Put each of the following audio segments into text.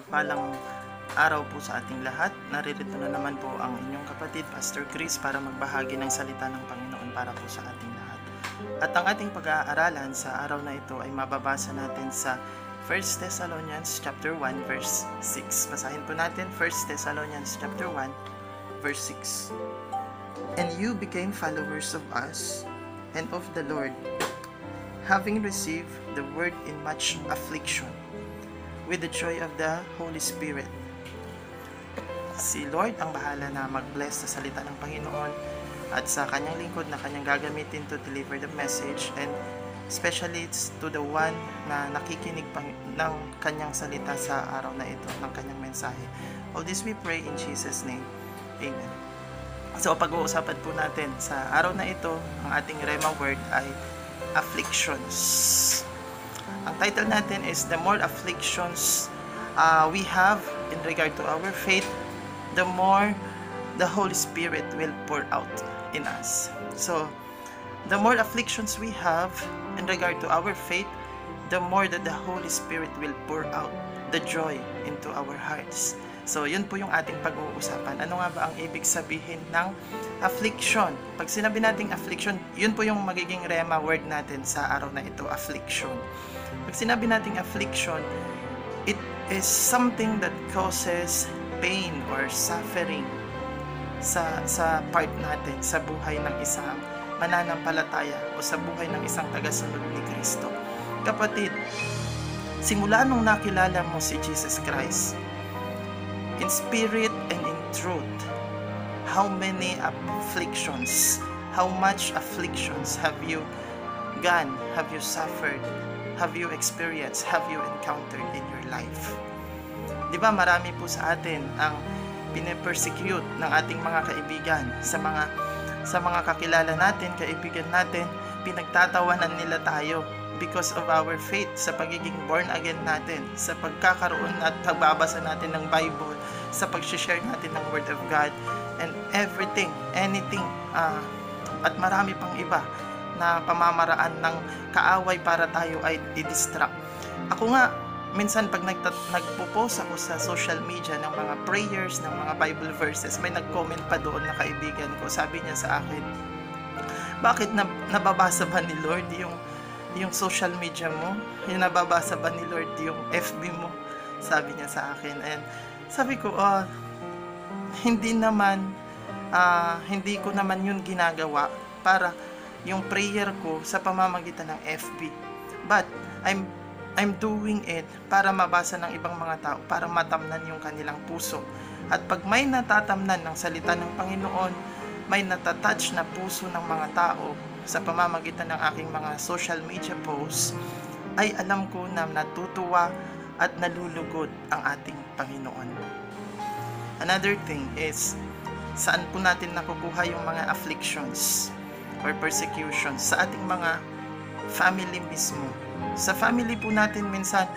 Mapagpalang araw po sa ating lahat. Naririto na naman po ang inyong kapatid, Pastor Chris, para magbahagi ng salita ng Panginoon para po sa ating lahat. At ang ating pag-aaralan sa araw na ito ay mababasa natin sa 1 Thessalonians chapter 1 verse 6. Basahin po natin 1 Thessalonians chapter 1 verse 6. And you became followers of us and of the Lord, having received the word in much affliction, with the joy of the Holy Spirit. Si Lord ang bahala na mag-bless sa salita ng Panginoon at sa kanyang lingkod na kanyang gagamitin to deliver the message, and especially to the one na nakikinig ng kanyang salita sa araw na ito, ng kanyang mensahe. All this we pray in Jesus' name. Amen. So pag-uusapan po natin sa araw na ito, ang ating Rhema word ay afflictions. Ang title natin is The More Afflictions We Have in Regard to Our Faith, the more the Holy Spirit will pour out in us. So, the more afflictions we have in regard to our faith, the more that the Holy Spirit will pour out the joy into our hearts. So, yun po yung ating pag-uusapan. Ano nga ba ang ibig sabihin ng affliction? Pag sinabi nating affliction, yun po yung magiging Rhema word natin sa araw na ito, affliction. Pag sinabi nating affliction, it is something that causes pain or suffering sa part natin, sa buhay ng isang mananampalataya o sa buhay ng isang tagasunod ni Kristo. Kapatid, simula nung nakilala mo si Jesus Christ, in spirit and in truth, how many afflictions, how much afflictions have you gone, have you suffered, have you experienced, have you encountered in your life? Di ba marami po sa atin ang pine-persecute ng ating mga kaibigan, sa mga kakilala natin, kaibigan natin, pinagtatawanan nila tayo because of our faith, sa pagiging born again natin, sa pagkakaroon at pagbabasa natin ng Bible, sa pag-share natin ng Word of God, and everything, anything, at marami pang iba na pamamaraan ng kaaway para tayo ay i-distract. Ako nga, minsan pag nagpo-post ako sa social media ng mga prayers, ng mga Bible verses, may nag-comment pa doon na kaibigan ko. Sabi niya sa akin, bakit nababasa ba ni Lord yung social media mo? Yung nababasa ba ni Lord yung FB mo? Sabi niya sa akin. And sabi ko, hindi ko naman yun ginagawa para yung prayer ko sa pamamagitan ng FB. But I'm doing it para mabasa ng ibang mga tao, para matamnan yung kanilang puso. At pag may natatamnan ng salita ng Panginoon, may natatouch na puso ng mga tao sa pamamagitan ng aking mga social media posts, ay alam ko na natutuwa at nalulugod ang ating Panginoon. Another thing is, saan po natin nakukuha yung mga afflictions or persecutions? Sa ating mga family mismo. Sa family po natin minsan,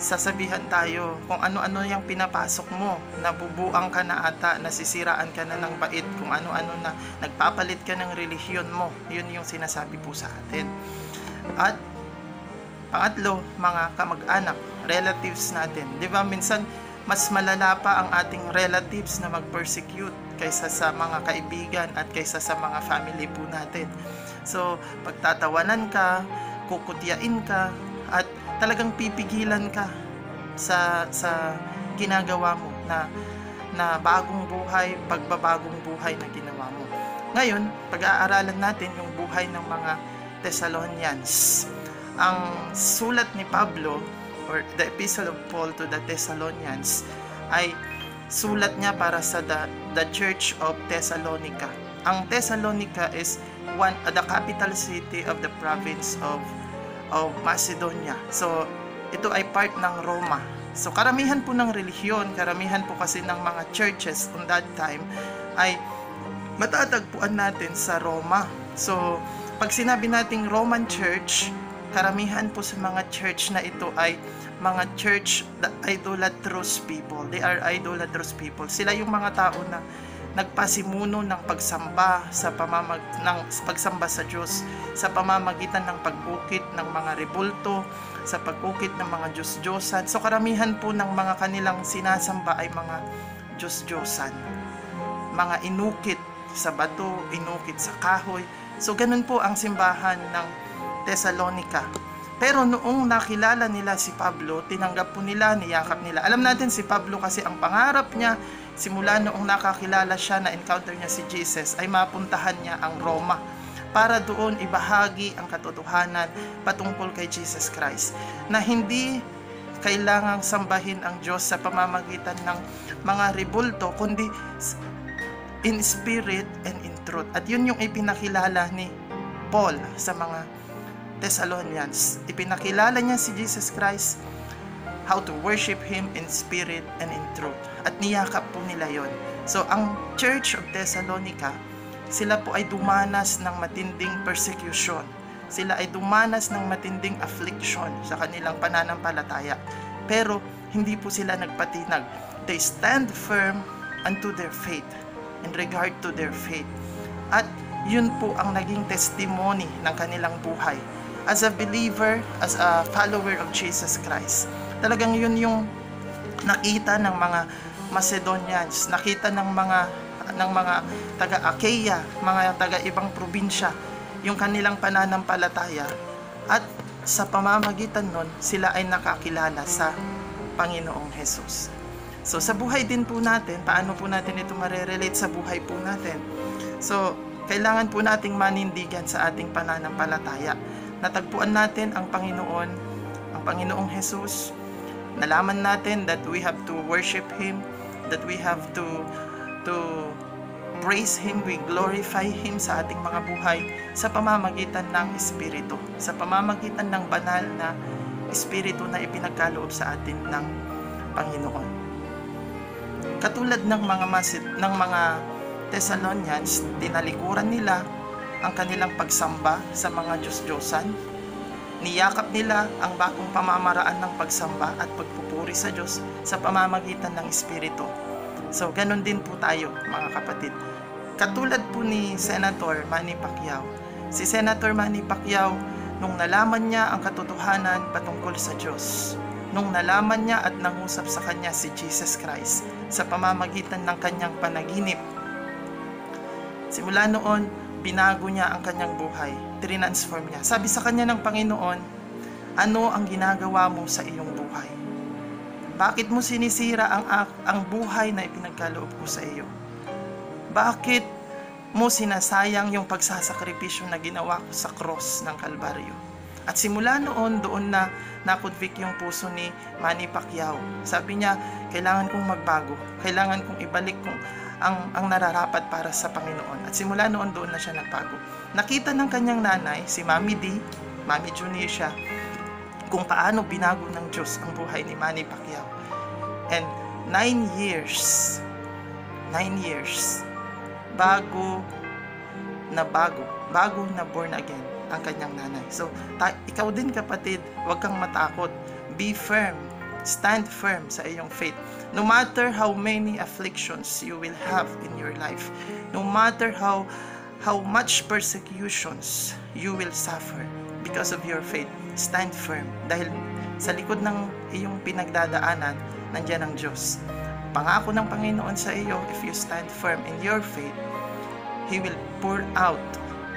sasabihan tayo kung ano-ano yung pinapasok mo, nabubuang ka na ata, nasisiraan ka na ng bait, kung ano-ano na, nagpapalit ka ng relihiyon mo. Yun yung sinasabi po sa atin. At pangatlo, mga kamag-anak, relatives natin. Di ba minsan, mas malala pa ang ating relatives na mag-persecute kaysa sa mga kaibigan at kaysa sa mga family po natin. So, pagtatawanan ka, kukutyain ka, at talagang pipigilan ka sa ginagawa mo na bagong buhay, pagbabagong buhay na ginawa mo. Ngayon, pag-aaralan natin yung buhay ng mga Thessalonians. Ang sulat ni Pablo, or the Epistle of Paul to the Thessalonians, ay sulat niya para sa the Church of Thessalonica. Ang Thessalonica is the capital city of the province of Macedonia. So, ito ay part ng Roma. So, karamihan po ng relihiyon, karamihan po kasi ng mga churches on that time ay matatagpuan natin sa Roma. So, pag sinabi nating Roman Church, karamihan po sa mga church na ito ay mga church idolatrous people. They are idolatrous people. Sila yung mga tao na nagpasimuno ng pagsamba pagsamba sa Diyos sa pamamagitan ng pag-ukit ng mga rebulto, sa pag-ukit ng mga Diyos-Diyosan. So karamihan po ng mga kanilang sinasamba ay mga Diyos-Diyosan, mga inukit sa bato, inukit sa kahoy. So ganun po ang simbahan ng Thessalonica. Pero noong nakilala nila si Pablo, tinanggap po nila, niyakap nila. Alam natin si Pablo kasi ang pangarap niya, simula noong nakakilala siya, na-encounter niya si Jesus, ay mapuntahan niya ang Roma para doon ibahagi ang katotohanan patungkol kay Jesus Christ, na hindi kailangang sambahin ang Diyos sa pamamagitan ng mga rebulto, kundi in spirit and in truth. At yun yung ipinakilala ni Paul sa mga Thessalonians. Ipinakilala niya si Jesus Christ, how to worship Him in spirit and in truth. At niyakap po nila yon. So, ang Church of Thessalonica, sila po ay dumanas ng matinding persecution. Sila ay dumanas ng matinding affliction sa kanilang pananampalataya. Pero, hindi po sila nagpatinag. They stand firm unto their faith, in regard to their faith. At yun po ang naging testimony ng kanilang buhay. As a believer, as a follower of Jesus Christ, talagang yun yung nakita ng mga Macedonians, nakita ng mga taga-Achaia, mga taga-ibang probinsya, yung kanilang pananampalataya, at sa pamamagitan nun, sila ay nakakilala sa Panginoong Jesus. So sa buhay din po natin, paano po natin ito marerelate sa buhay po natin? So kailangan po nating manindigan sa ating pananampalataya. Natagpuan natin ang Panginoong Jesus. Nalaman natin that we have to worship Him, that we have to praise Him, we glorify Him sa ating mga buhay sa pamamagitan ng Espiritu, sa pamamagitan ng banal na Espiritu na ipinagkaloob sa atin ng Panginoon. Katulad ng mga Thessalonians, tinalikuran nila ang kanilang pagsamba sa mga Diyos-Diyosan. Niyakap nila ang bagong pamamaraan ng pagsamba at pagpupuri sa Diyos sa pamamagitan ng Espiritu. So, ganun din po tayo, mga kapatid. Katulad po ni Senator Manny Pacquiao. Si Senator Manny Pacquiao, nung nalaman niya ang katotohanan patungkol sa Diyos, nung nalaman niya at nangusap sa kanya si Jesus Christ sa pamamagitan ng kanyang panaginip, simula noon, binago niya ang kanyang buhay, transform niya. Sabi sa kanya ng Panginoon, ano ang ginagawa mo sa iyong buhay? Bakit mo sinisira ang buhay na ipinagkaloob ko sa iyo? Bakit mo sinasayang yung pagsasakripisyo na ginawa ko sa cross ng Kalbaryo? At simula noon, doon na nakonvict yung puso ni Manny Pacquiao. Sabi niya, kailangan kong magbago. Kailangan kong ibalik ang nararapat para sa Panginoon. At simula noon, doon na siya nagbago. Nakita ng kanyang nanay, si Mami D, Mami Junisha, kung paano binago ng Diyos ang buhay ni Manny Pacquiao. And 9 years, bago na born again ang kanyang nanay. So, ikaw din kapatid, huwag kang matakot. Be firm. Stand firm sa iyong faith. No matter how many afflictions you will have in your life, no matter how much persecutions you will suffer because of your faith, stand firm. Dahil sa likod ng iyong pinagdadaanan, nandiyan ang Diyos. Pangako ng Panginoon sa iyo, if you stand firm in your faith, He will pour out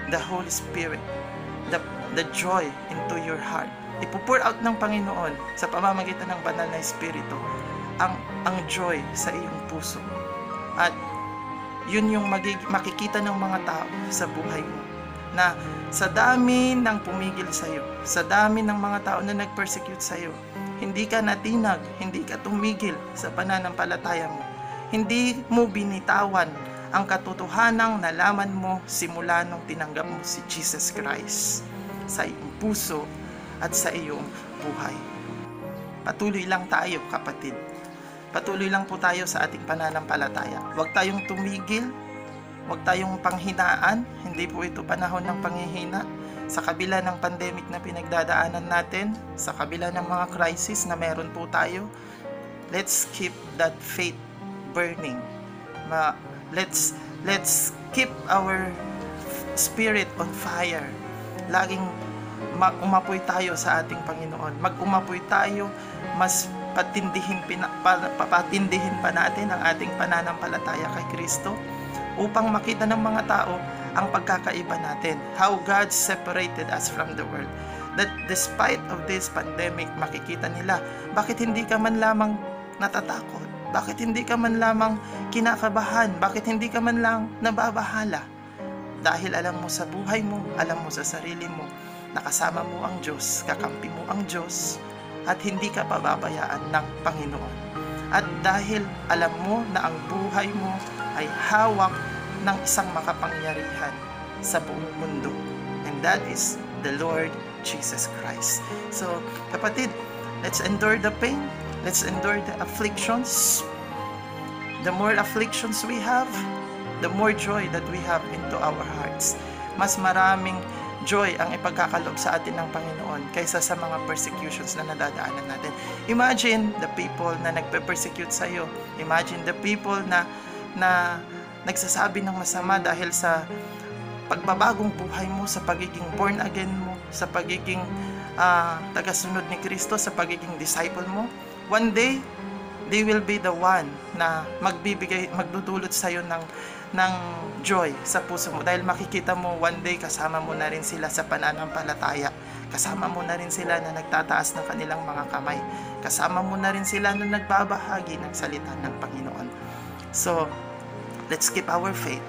the Holy Spirit, the joy into your heart. Ipo-pour out ng Panginoon sa pamamagitan ng banal na Espiritu ang joy sa iyong puso. At yun yung makikita ng mga tao sa buhay mo, na sa dami ng pumigil sa iyo, sa dami ng mga tao na nag-persecute sa iyo, hindi ka natinag, hindi ka tumigil sa pananampalataya mo, hindi mo binitawan ang katotohanang nalaman mo simula nung tinanggap mo si Jesus Christ sa iyong puso at sa iyong buhay. Patuloy lang tayo, kapatid. Patuloy lang po tayo sa ating pananampalataya. Huwag tayong tumigil, huwag tayong panghinaan. Hindi po ito panahon ng panghihina. Sa kabila ng pandemic na pinagdadaanan natin, sa kabila ng mga crisis na meron po tayo, let's keep that faith burning. let's keep our spirit on fire. Laging umapoy tayo sa ating Panginoon. Mag-umapoy tayo, mas papatindihin pa natin ang ating pananampalataya kay Kristo upang makita ng mga tao ang pagkakaiba natin. How God separated us from the world. That despite of this pandemic, makikita nila, bakit hindi ka man lamang natatakot? Bakit hindi ka man lamang kinakabahan? Bakit hindi ka man lang nababahala? Dahil alam mo sa buhay mo, alam mo sa sarili mo, nakasama mo ang Diyos, kakampi mo ang Diyos, at hindi ka pababayaan ng Panginoon. At dahil alam mo na ang buhay mo ay hawak ng isang makapangyarihan sa buong mundo, and that is the Lord Jesus Christ. So, kapatid, let's endure the pain, let's endure the afflictions. The more afflictions we have, the more joy that we have into our hearts. Mas maraming joy ang ipagkakaloob sa atin ng Panginoon kaysa sa mga persecutions na nadadaanan natin. Imagine the people na nagpe-persecute sa iyo. Imagine the people na nagsasabi ng masama dahil sa pagbabagong buhay mo, sa pagiging born again mo, sa pagiging tagasunod ni Kristo, sa pagiging disciple mo. One day, they will be the one na magdudulot sa iyo ng joy sa puso mo, dahil makikita mo one day kasama mo na rin sila sa pananampalataya, kasama mo na rin sila na nagtataas ng kanilang mga kamay, kasama mo na rin sila na nagbabahagi ng salita ng Panginoon. So let's keep our faith,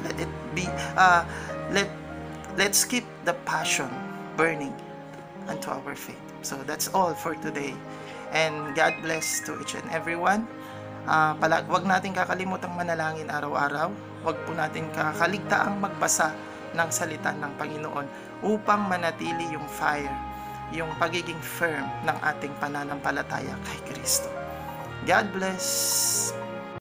let it be let's keep the passion burning unto our faith. So that's all for today, and God bless to each and everyone. Wag natin kakalimutang manalangin araw-araw. Wag po natin kakaligtaang magbasa ng salita ng Panginoon upang manatili yung fire, yung pagiging firm ng ating pananampalataya kay Kristo. God bless.